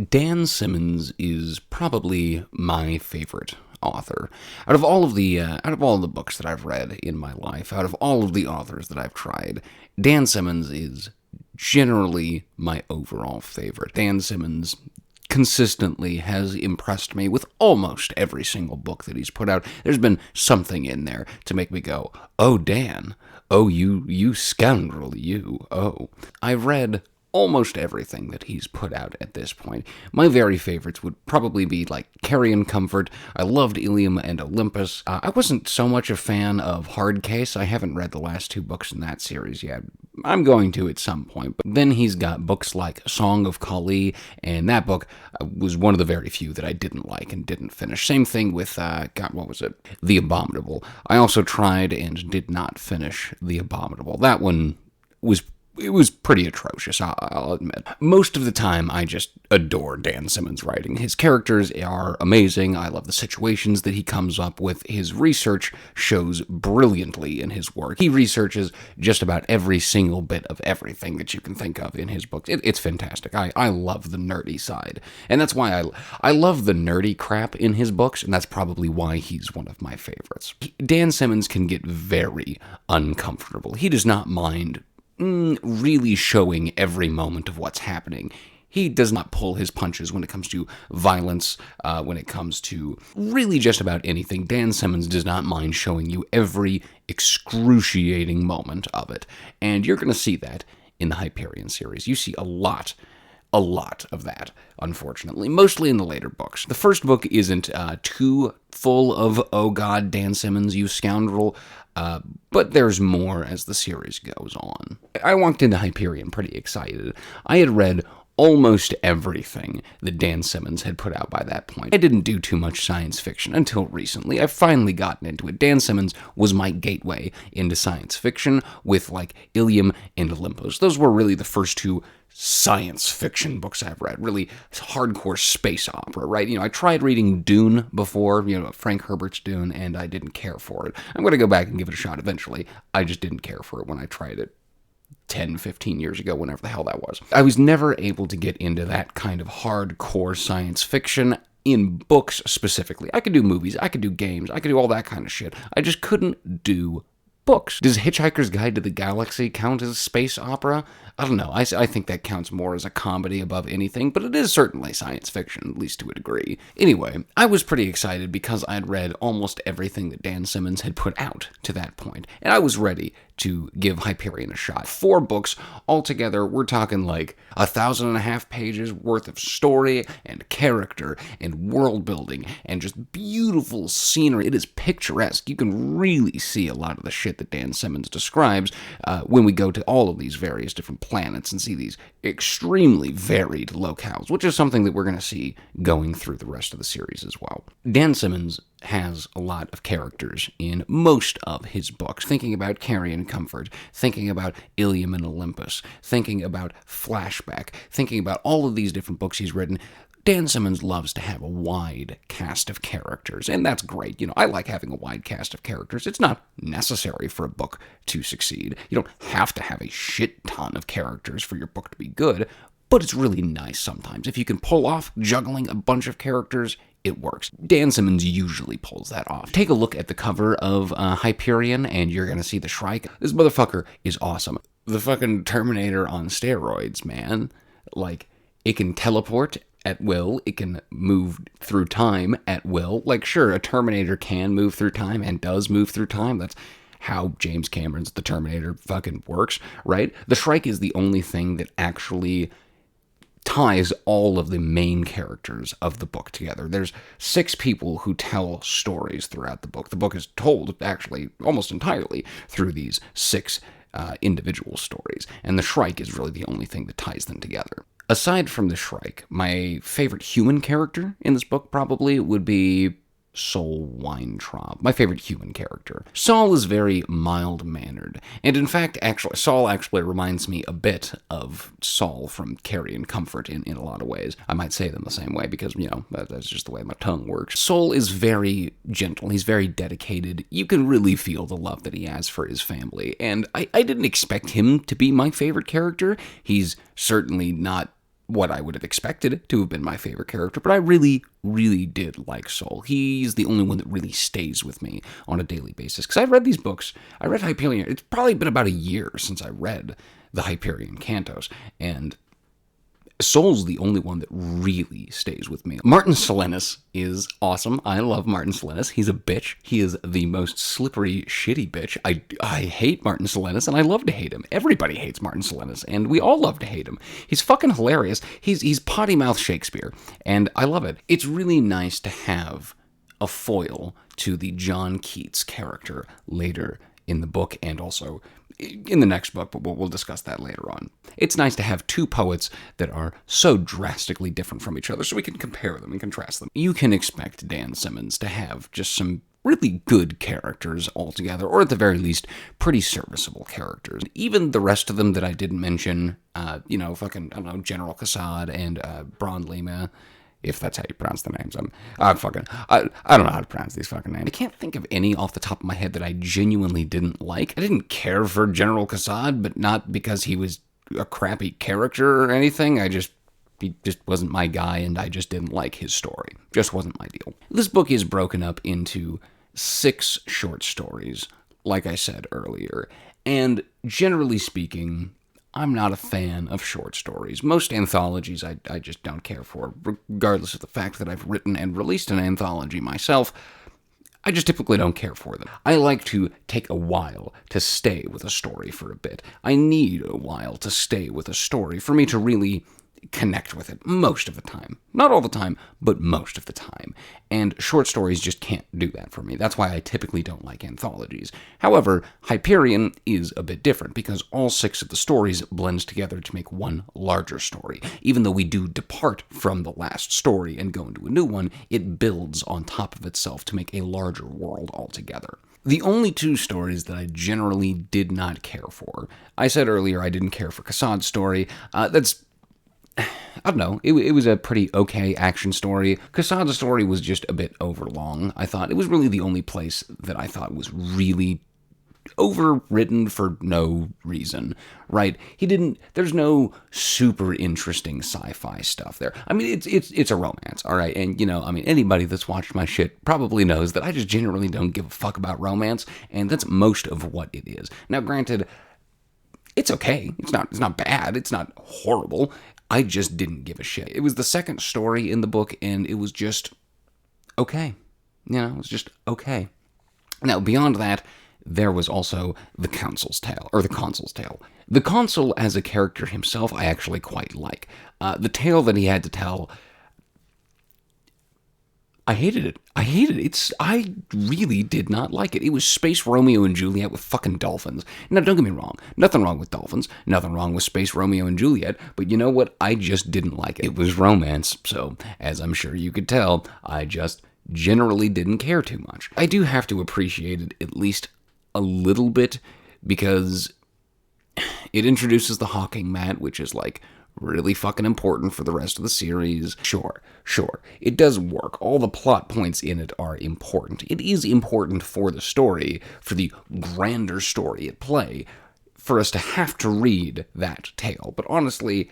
Dan Simmons is probably my favorite author. Out of all the books that I've read in my life, out of all of the authors that I've tried, Dan Simmons is generally my overall favorite. Dan Simmons consistently has impressed me with almost every single book that he's put out. There's been something in there to make me go, "Oh, Dan. Oh, you scoundrel, you. Oh." I've read almost everything that he's put out at this point. My very favorites would probably be like Carry and Comfort. I loved Ilium and Olympus. I wasn't so much a fan of Hard Case. I haven't read the last two books in that series yet. I'm going to at some point. But then he's got books like Song of Kali, and that book was one of the very few that I didn't like and didn't finish. Same thing with, what was it? The Abominable. I also tried and did not finish The Abominable. That one was pretty atrocious, I'll admit. Most of the time, I just adore Dan Simmons' writing. His characters are amazing. I love the situations that he comes up with. His research shows brilliantly in his work. He researches just about every single bit of everything that you can think of in his books. It's fantastic. I love the nerdy side. And that's why I love the nerdy crap in his books, and that's probably why he's one of my favorites. Dan Simmons can get very uncomfortable. He does not mind really showing every moment of what's happening. He does not pull his punches when it comes to violence, when it comes to really just about anything. Dan Simmons does not mind showing you every excruciating moment of it. And you're going to see that in the Hyperion series. You see a lot of that, unfortunately, mostly in the later books. The first book isn't too full of, "Oh God, Dan Simmons, you scoundrel," but there's more as the series goes on. I walked into Hyperion pretty excited. I had read almost everything that Dan Simmons had put out by that point. I didn't do too much science fiction until recently. I've finally gotten into it. Dan Simmons was my gateway into science fiction with, like, Ilium and Olympus. Those were really the first two science fiction books I've read, really hardcore space opera, right? I tried reading Dune before, Frank Herbert's Dune, and I didn't care for it. I'm going to go back and give it a shot eventually. I just didn't care for it when I tried it 10, 15 years ago, whenever the hell that was. I was never able to get into that kind of hardcore science fiction in books specifically. I could do movies, I could do games, I could do all that kind of shit. I just couldn't do books. Does Hitchhiker's Guide to the Galaxy count as space opera? I don't know. I think that counts more as a comedy above anything, but it is certainly science fiction, at least to a degree. Anyway, I was pretty excited because I'd read almost everything that Dan Simmons had put out to that point, and I was ready to give Hyperion a shot. 4 books altogether. We're talking like 1,500 pages worth of story and character and world building and just beautiful scenery. It is picturesque. You can really see a lot of the shit that Dan Simmons describes when we go to all of these various different planets and see these extremely varied locales, which is something that we're going to see going through the rest of the series as well. Dan Simmons has a lot of characters in most of his books. Thinking about Carry and Comfort, thinking about Ilium and Olympus, thinking about Flashback, thinking about all of these different books he's written, Dan Simmons loves to have a wide cast of characters, and that's great. I like having a wide cast of characters. It's not necessary for a book to succeed. You don't have to have a shit ton of characters for your book to be good, but it's really nice sometimes. If you can pull off juggling a bunch of characters, it works. Dan Simmons usually pulls that off. Take a look at the cover of Hyperion, and you're going to see the Shrike. This motherfucker is awesome. The fucking Terminator on steroids, man. Like, it can teleport at will. It can move through time at will. Like, sure, a Terminator can move through time and does move through time. That's how James Cameron's The Terminator fucking works, right? The Shrike is the only thing that actually ties all of the main characters of the book together. There's 6 people who tell stories throughout the book. The book is told, actually, almost entirely through these 6 individual stories, and the Shrike is really the only thing that ties them together. Aside from the Shrike, my favorite human character in this book probably would be Sol Weintraub, my favorite human character. Sol is very mild-mannered, and in fact, Sol actually reminds me a bit of Sol from Carry and Comfort in a lot of ways. I might say them the same way because, that's just the way my tongue works. Sol is very gentle, he's very dedicated. You can really feel the love that he has for his family, and I didn't expect him to be my favorite character. He's certainly not what I would have expected to have been my favorite character, but I really, really did like Soul. He's the only one that really stays with me on a daily basis. Because I've read these books. I read Hyperion. It's probably been about a year since I read the Hyperion Cantos, and Soul's the only one that really stays with me. Martin Silenus is awesome. I love Martin Silenus. He's a bitch. He is the most slippery, shitty bitch. I hate Martin Silenus, and I love to hate him. Everybody hates Martin Silenus, and we all love to hate him. He's fucking hilarious. He's potty mouth Shakespeare, and I love it. It's really nice to have a foil to the John Keats character later in the book, and also in the next book, but we'll discuss that later on. It's nice to have two poets that are so drastically different from each other so we can compare them and contrast them. You can expect Dan Simmons to have just some really good characters altogether, or at the very least, pretty serviceable characters. Even the rest of them that I didn't mention, General Kassad and Bron Lima, if that's how you pronounce the names. I don't know how to pronounce these fucking names. I can't think of any off the top of my head that I genuinely didn't like. I didn't care for General Kassad, but not because he was a crappy character or anything. He just wasn't my guy, and I just didn't like his story. Just wasn't my deal. This book is broken up into 6 short stories, like I said earlier, and generally speaking, I'm not a fan of short stories. Most anthologies I just don't care for, regardless of the fact that I've written and released an anthology myself. I just typically don't care for them. I like to take a while to stay with a story for a bit. I need a while to stay with a story for me to really connect with it most of the time. Not all the time, but most of the time. And short stories just can't do that for me. That's why I typically don't like anthologies. However, Hyperion is a bit different because all 6 of the stories blends together to make one larger story. Even though we do depart from the last story and go into a new one, it builds on top of itself to make a larger world altogether. The only 2 stories that I generally did not care for, I said earlier I didn't care for Kassad's story. I don't know, it was a pretty okay action story. Kassad's story was just a bit overlong, I thought. It was really the only place that I thought was really overwritten for no reason, right? There's no super interesting sci-fi stuff there. I mean, it's a romance, all right? And, anybody that's watched my shit probably knows that I just generally don't give a fuck about romance, and that's most of what it is. Now, granted, it's okay. It's not bad. It's not horrible. I just didn't give a shit. It was the second story in the book, and it was just okay. It was just okay. Now, beyond that, there was also the Consul's Tale. The Consul, as a character himself, I actually quite like. The tale that he had to tell, I hated it. I really did not like it. It was Space Romeo and Juliet with fucking dolphins. Now, don't get me wrong. Nothing wrong with dolphins. Nothing wrong with Space Romeo and Juliet. But you know what? I just didn't like it. It was romance. So, as I'm sure you could tell, I just generally didn't care too much. I do have to appreciate it at least a little bit because it introduces the Hawking Mat, which is like really fucking important for the rest of the series. Sure, it does work. All the plot points in it are important. It is important for the story, for the grander story at play, for us to have to read that tale. But honestly,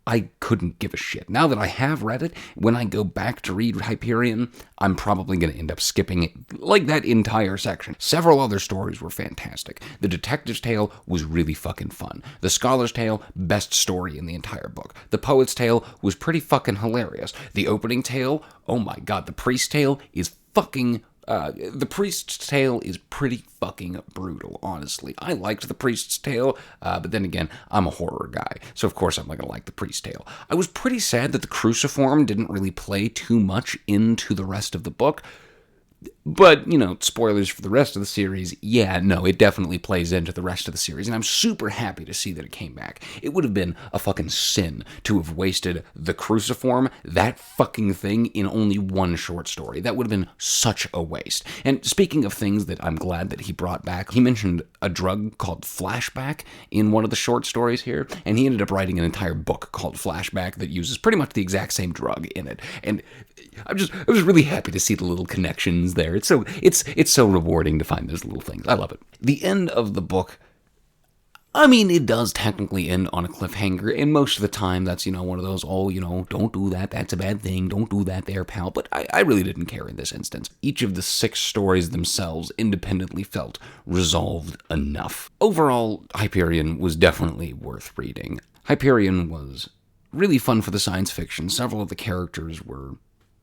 I couldn't give a shit. Now that I have read it, when I go back to read Hyperion, I'm probably going to end up skipping it, like that entire section. Several other stories were fantastic. The Detective's Tale was really fucking fun. The Scholar's Tale, best story in the entire book. The Poet's Tale was pretty fucking hilarious. The opening tale, oh my god, the Priest's Tale is fucking the Priest's Tale is pretty fucking brutal, honestly. I liked the Priest's Tale, but then again, I'm a horror guy, so of course I'm not gonna like the Priest's Tale. I was pretty sad that the Cruciform didn't really play too much into the rest of the book, but, spoilers for the rest of the series, it definitely plays into the rest of the series, and I'm super happy to see that it came back. It would have been a fucking sin to have wasted the Cruciform, that fucking thing, in only one short story. That would have been such a waste. And speaking of things that I'm glad that he brought back, he mentioned a drug called Flashback in one of the short stories here, and he ended up writing an entire book called Flashback that uses pretty much the exact same drug in it, and I was really happy to see the little connections there. It's so rewarding to find those little things. I love it. The end of the book, I mean, it does technically end on a cliffhanger, and most of the time that's, one of those, oh, don't do that, that's a bad thing, don't do that there, pal. But I really didn't care in this instance. Each of the 6 stories themselves independently felt resolved enough. Overall, Hyperion was definitely worth reading. Hyperion was really fun for the science fiction. Several of the characters were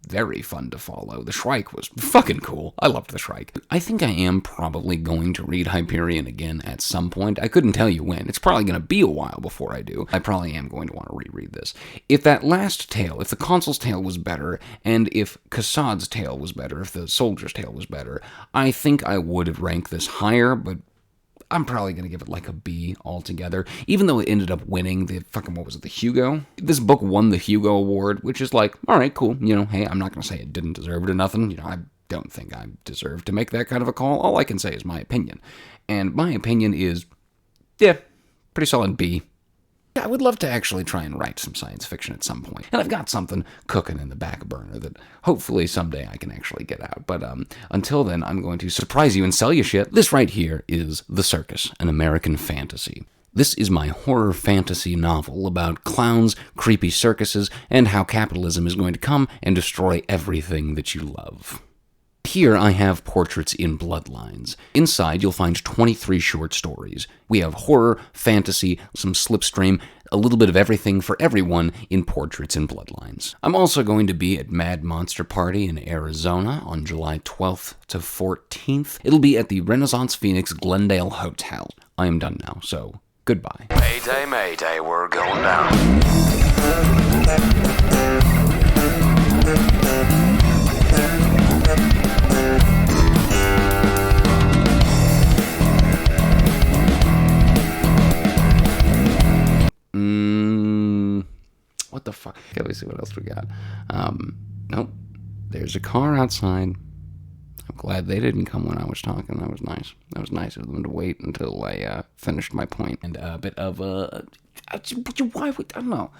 very fun to follow. The Shrike was fucking cool. I loved the Shrike. I think I am probably going to read Hyperion again at some point. I couldn't tell you when. It's probably going to be a while before I do. I probably am going to want to reread this. If that last tale, if the Consul's tale was better, and if Kassad's tale was better, if the Soldier's tale was better, I think I would rank this higher, but I'm probably going to give it like a B altogether, even though it ended up winning the the Hugo? This book won the Hugo Award, which is like, all right, cool. Hey, I'm not going to say it didn't deserve it or nothing. I don't think I deserve to make that kind of a call. All I can say is my opinion. And my opinion is, yeah, pretty solid B. I would love to actually try and write some science fiction at some point. And I've got something cooking in the back burner that hopefully someday I can actually get out. But until then, I'm going to surprise you and sell you shit. This right here is The Circus, an American fantasy. This is my horror fantasy novel about clowns, creepy circuses, and how capitalism is going to come and destroy everything that you love. Here I have portraits in Bloodlines. Inside you'll find 23 short stories. We have horror, fantasy, some slipstream, a little bit of everything for everyone in Portraits in Bloodlines. I'm also going to be at Mad Monster Party in Arizona on July 12th to 14th. It'll be at the Renaissance Phoenix Glendale Hotel. I am done now, so goodbye. Mayday, mayday, we're going down. What the fuck? Okay, let me see what else we got. Nope. There's a car outside. I'm glad they didn't come when I was talking. That was nice. That was nice of them to wait until I finished my point. And a bit of why would I don't know.